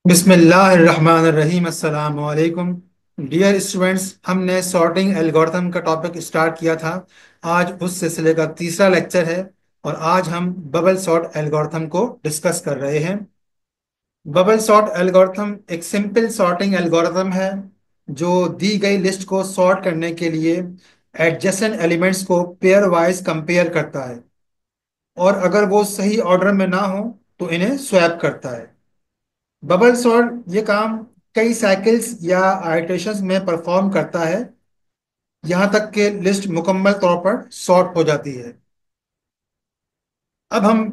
बिस्मिल्लाहिर्रहमानिर्रहीम अस्सलाम वालेकुम। डियर स्टूडेंट्स, हमने सॉर्टिंग एल्गोरिथम का टॉपिक स्टार्ट किया था। आज उस सिलसिले का तीसरा लेक्चर है और आज हम बबल सॉर्ट एल्गोरिथम को डिस्कस कर रहे हैं। बबल सॉर्ट एल्गोरिथम एक सिंपल सॉर्टिंग एल्गोरिथम है जो दी गई लिस्ट को सॉर्ट करने के लिए एडजेसेंट एलिमेंट्स को पेयर वाइज कंपेयर करता है और अगर वो सही ऑर्डर में ना हो तो इन्हें स्वैप करता है। बबल सॉर्ट ये काम कई साइकिल्स या आइटरेशंस में परफॉर्म करता है, यहाँ तक कि लिस्ट मुकम्मल तौर पर सॉर्ट हो जाती है। अब हम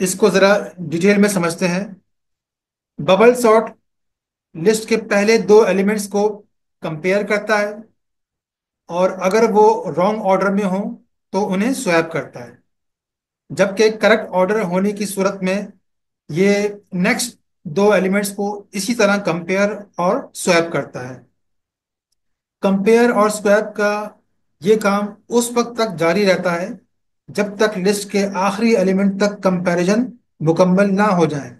इसको ज़रा डिटेल में समझते हैं। बबल सॉर्ट लिस्ट के पहले दो एलिमेंट्स को कंपेयर करता है और अगर वो रॉन्ग ऑर्डर में हो तो उन्हें स्वैप करता है, जबकि करेक्ट ऑर्डर होने की सूरत में ये नेक्स्ट दो एलिमेंट्स को इसी तरह कंपेयर और स्वैप करता है। कंपेयर और स्वैप का ये काम उस वक्त तक जारी रहता है जब तक लिस्ट के आखिरी एलिमेंट तक कंपैरिजन मुकम्मल ना हो जाए।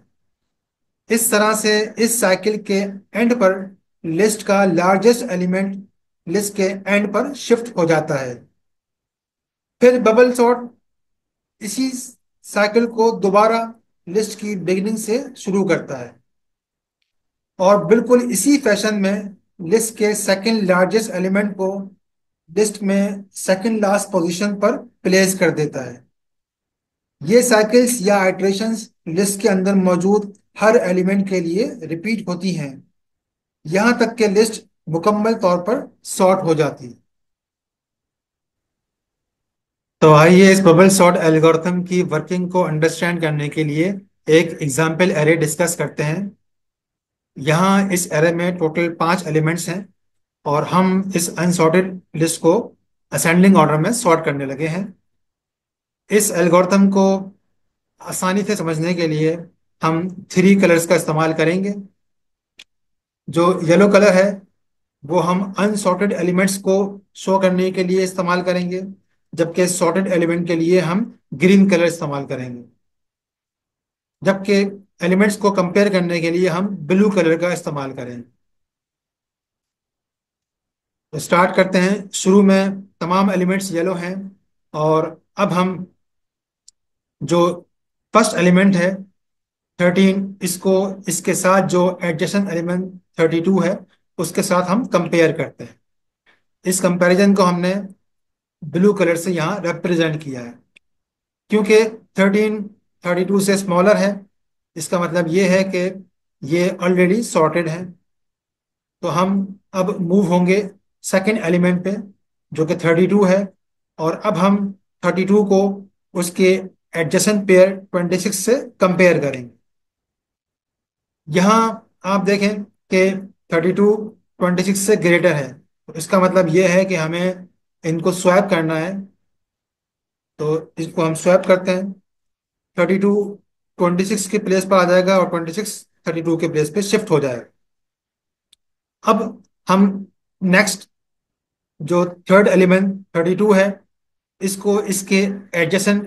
इस तरह से इस साइकिल के एंड पर लिस्ट का लार्जेस्ट एलिमेंट लिस्ट के एंड पर शिफ्ट हो जाता है। फिर बबल सॉर्ट इसी साइकिल को दोबारा लिस्ट की बिगिनिंग से शुरू करता है और बिल्कुल इसी फैशन में लिस्ट के सेकंड लार्जेस्ट एलिमेंट को लिस्ट में सेकंड लास्ट पोजीशन पर प्लेस कर देता है। ये साइकिल्स या आइटरेशंस लिस्ट के अंदर मौजूद हर एलिमेंट के लिए रिपीट होती हैं, यहां तक कि लिस्ट मुकम्मल तौर पर सॉर्ट हो जाती है। तो आइए इस बबल सॉर्ट एल्गोरिथम की वर्किंग को अंडरस्टैंड करने के लिए एक एग्जाम्पल एरे डिस्कस करते हैं। यहाँ इस एरे में टोटल 5 एलिमेंट्स हैं और हम इस अनसॉर्टेड लिस्ट को असेंडिंग ऑर्डर में सॉर्ट करने लगे हैं। इस एल्गोरिथम को आसानी से समझने के लिए हम 3 कलर्स का इस्तेमाल करेंगे। जो येलो कलर है वो हम अनसॉर्टेड एलिमेंट्स को शो करने के लिए इस्तेमाल करेंगे, जबकि सॉर्टेड एलिमेंट के लिए हम ग्रीन कलर इस्तेमाल करेंगे। जबकि एलिमेंट्स को कंपेयर करने के लिए हम ब्लू कलर का इस्तेमाल करेंगे। तो स्टार्ट करते हैं। शुरू में तमाम एलिमेंट्स येलो हैं और अब हम जो फर्स्ट एलिमेंट है 13, इसको इसके साथ जो एडजेसेंट एलिमेंट 32 है उसके साथ हम कंपेयर करते हैं। इस कंपैरिजन को हमने ब्लू कलर से यहाँ रिप्रेजेंट किया है। क्योंकि 13 32 से स्मॉलर है, इसका मतलब ये है कि ये ऑलरेडी सॉर्टेड है। तो हम अब मूव होंगे सेकंड एलिमेंट पे जो कि 32 है और अब हम 32 को उसके एडजेसेंट पेयर 26 से कंपेयर करेंगे। यहाँ आप देखें कि 32 26 से ग्रेटर है, तो इसका मतलब ये है कि हमें इनको स्वैप करना है। तो इसको हम स्वैप करते हैं। 32 26 के प्लेस पर आ जाएगा और 26 32 के प्लेस पे शिफ्ट हो जाएगा। अब हम नेक्स्ट जो थर्ड एलिमेंट 32 है इसको इसके एडजेसेंट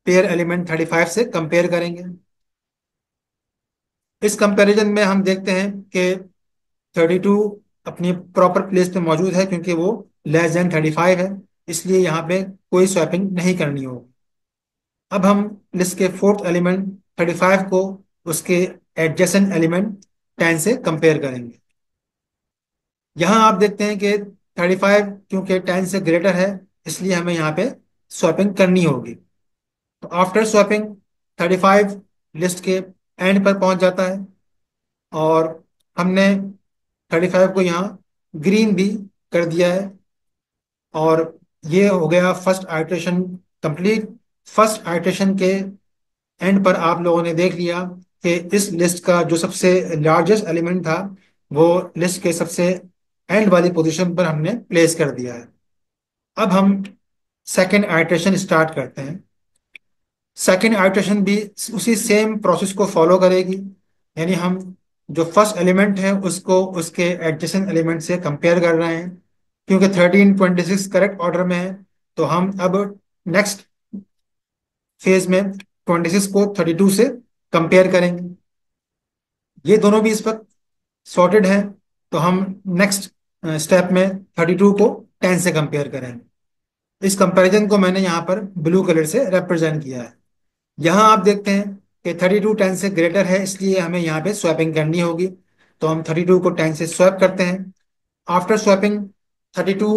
पेयर एलिमेंट 35 से कंपेयर करेंगे। इस कंपैरिजन में हम देखते हैं कि 32 अपनी प्रॉपर प्लेस पे मौजूद है क्योंकि वो लेस देन 35 है, इसलिए यहाँ पे कोई स्वैपिंग नहीं करनी होगी। अब हम लिस्ट के फोर्थ एलिमेंट 35 को उसके एडजेसेंट एलिमेंट 10 से कंपेयर करेंगे। यहाँ आप देखते हैं कि 35 क्योंकि 10 से ग्रेटर है, इसलिए हमें यहाँ पे स्वैपिंग करनी होगी। तो आफ्टर स्वैपिंग 35 लिस्ट के एंड पर पहुंच जाता है और हमने 35 को यहाँ ग्रीन भी कर दिया है और ये हो गया first iteration complete. First iteration के एंड पर आप लोगों ने देख लिया कि इस लिस्ट का जो सबसे लार्जेस्ट एलिमेंट था वो लिस्ट के सबसे एंड वाली पोजीशन पर हमने प्लेस कर दिया है। अब हम सेकेंड आइट्रेशन स्टार्ट करते हैं। सेकेंड आइट्रेशन भी उसी सेम प्रोसेस को फॉलो करेगी, यानी हम जो फर्स्ट एलिमेंट है उसको उसके एडजेसेंट एलिमेंट से कंपेयर कर रहे हैं। क्योंकि 13 26 करेक्ट ऑर्डर में है, तो हम अब नेक्स्ट फेज में 26 को 32 से कंपेयर करेंगे। ये दोनों भी इस वक्त सॉर्टेड है। तो हम नेक्स्ट स्टेप में 32 को 10 से कंपेयर करें। इस कंपैरिजन को मैंने यहाँ पर ब्लू कलर से रिप्रेजेंट किया है। यहाँ आप देखते हैं कि 32 10 से ग्रेटर है, इसलिए हमें यहाँ पे स्वैपिंग करनी होगी। तो हम 32 को 10 से स्वैप करते हैं। आफ्टर स्वैपिंग 32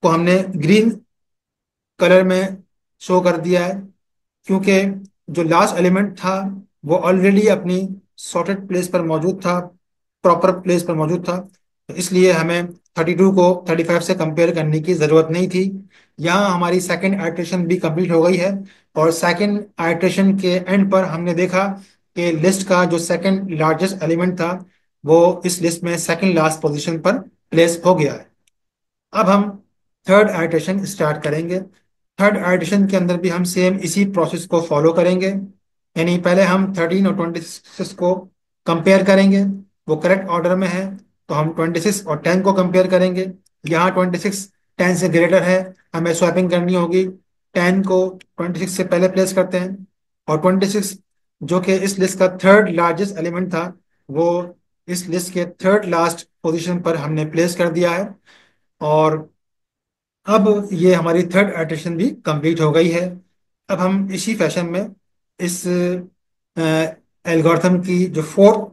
को हमने ग्रीन कलर में शो कर दिया है, क्योंकि जो लास्ट एलिमेंट था वो ऑलरेडी अपनी सॉर्टेड प्लेस पर मौजूद था, प्रॉपर प्लेस पर मौजूद था। तो इसलिए हमें 32 को 35 से कंपेयर करने की ज़रूरत नहीं थी। यहाँ हमारी सेकंड आइट्रेशन भी कंप्लीट हो गई है। और सेकंड आइट्रेशन के एंड पर हमने देखा कि लिस्ट का जो सेकंड लार्जेस्ट एलिमेंट था वो इस लिस्ट में सेकंड लास्ट पोजीशन पर प्लेस हो गया है। अब हम थर्ड आइट्रेशन स्टार्ट करेंगे। थर्ड आइट्रेशन के अंदर भी हम सेम इसी प्रोसेस को फॉलो करेंगे। यानी पहले हम 13 और 26 को कंपेयर करेंगे, वो करेक्ट ऑर्डर में है। तो हम 26 और 10 को कंपेयर करेंगे। यहाँ 26 10 से ग्रेटर है, हमें स्वैपिंग करनी होगी। 10 को 26 से पहले प्लेस करते हैं। और 26 जो कि इस लिस्ट का थर्ड लार्जेस्ट एलिमेंट था, वो इस लिस्ट के थर्ड लास्ट पोजीशन पर हमने प्लेस कर दिया है। और अब ये हमारी थर्ड आइट्रेशन भी कंप्लीट हो गई है। अब हम इसी फैशन में इस एल्गोरिथम की जो फोर्थ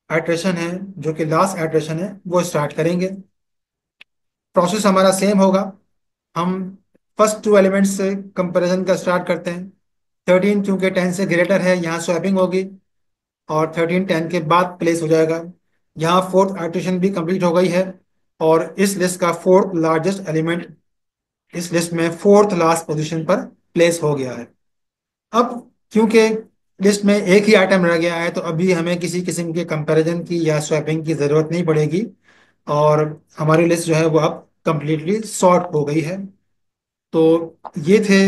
आइट्रेशन है, जो कि लास्ट आइट्रेशन है, वो स्टार्ट करेंगे। प्रोसेस हमारा सेम होगा। हम फर्स्ट टू एलिमेंट्स से कंपैरिजन का स्टार्ट करते हैं। 13 चूंकि 10 से ग्रेटर है, यहाँ स्वैपिंग होगी और 13 10 के बाद प्लेस हो जाएगा। यहाँ फोर्थ आइट्रेशन भी कंप्लीट हो गई है और इस लिस्ट का फोर्थ लार्जेस्ट एलिमेंट इस लिस्ट में फोर्थ लास्ट पोजीशन पर प्लेस हो गया है। अब क्योंकि लिस्ट में एक ही आइटम रह गया है, तो अभी हमें किसी किस्म के कंपैरिजन की या स्वैपिंग की ज़रूरत नहीं पड़ेगी और हमारी लिस्ट जो है वो अब कंप्लीटली सॉर्ट हो गई है। तो ये थे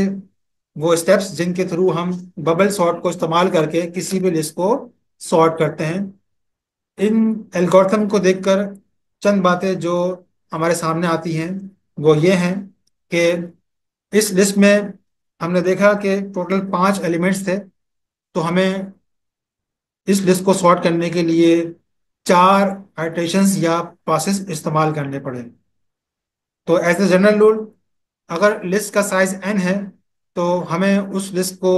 वो स्टेप्स जिनके थ्रू हम बबल सॉर्ट को इस्तेमाल करके किसी भी लिस्ट को सॉर्ट करते हैं। इन एल्गोरिथम को देखकर चंद बातें जो हमारे सामने आती हैं वो ये हैं कि इस लिस्ट में हमने देखा कि टोटल 5 एलिमेंट्स थे। तो हमें इस लिस्ट को सॉर्ट करने के लिए 4 आइटरेशंस या पासेस इस्तेमाल करने पड़े। तो एज ए जनरल रूल, अगर लिस्ट का साइज n है तो हमें उस लिस्ट को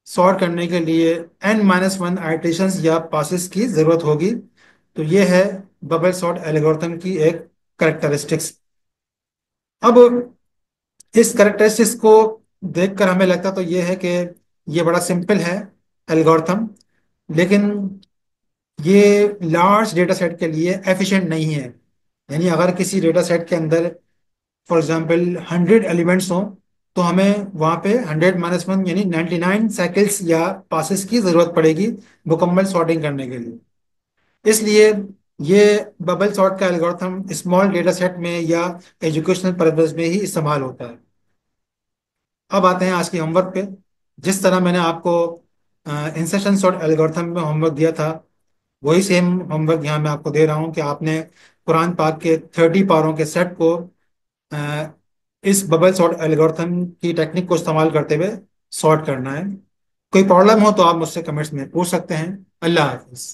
सॉर्ट करने के लिए n-1 आइटरेशंस या पासेस की ज़रूरत होगी। तो ये है बबल सॉर्ट एल्गोरिथम की एक करेक्टरिस्टिक्स। अब इस करेक्टरिस्टिक्स को देखकर हमें लगता तो ये है कि ये बड़ा सिंपल है एल्गोरिथम, लेकिन ये लार्ज डेटा सेट के लिए एफिशिएंट नहीं है। यानी अगर किसी डेटा सेट के अंदर फॉर एग्जांपल 100 एलिमेंट्स हों, तो हमें वहाँ पे 100-1 यानी 99 साइकिल्स या पासेस की ज़रूरत पड़ेगी मुकम्मल सॉर्टिंग करने के लिए। इसलिए ये बबल सॉर्ट का एल्गोरिथम स्मॉल डेटा सेट में या एजुकेशनल पर्पज में ही इस्तेमाल होता है। अब आते हैं आज की होमवर्क पे। जिस तरह मैंने आपको इंसर्शन सॉर्ट एल्गोरिथम में होमवर्क दिया था, वही सेम होमवर्क यहाँ मैं आपको दे रहा हूँ कि आपने कुरान पाक के 30 पारों के सेट को अ, इस बबल सॉर्ट एल्गोरिथम की टेक्निक को इस्तेमाल करते हुए सॉर्ट करना है। कोई प्रॉब्लम हो तो आप मुझसे कमेंट्स में पूछ सकते हैं। अल्लाह हाफिज।